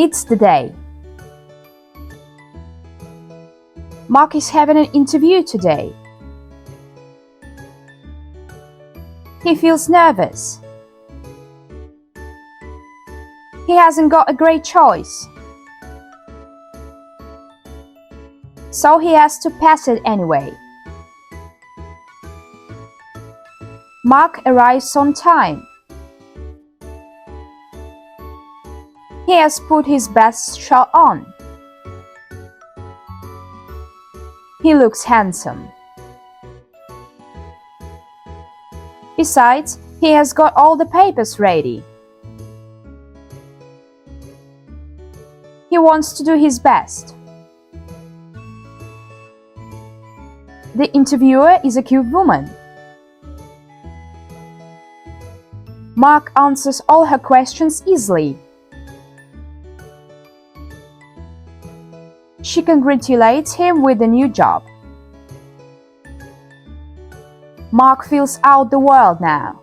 It's the day. Mark is having an interview today. He feels nervous. He hasn't got a great choice, so he has to pass it anyway. Mark arrives on time. He has put his best shirt on. He looks handsome. Besides, he has got all the papers ready. He wants to do his best. The interviewer is a cute woman. Mark answers all her questions easily. She congratulates him with the new job. Mark feels out the world now.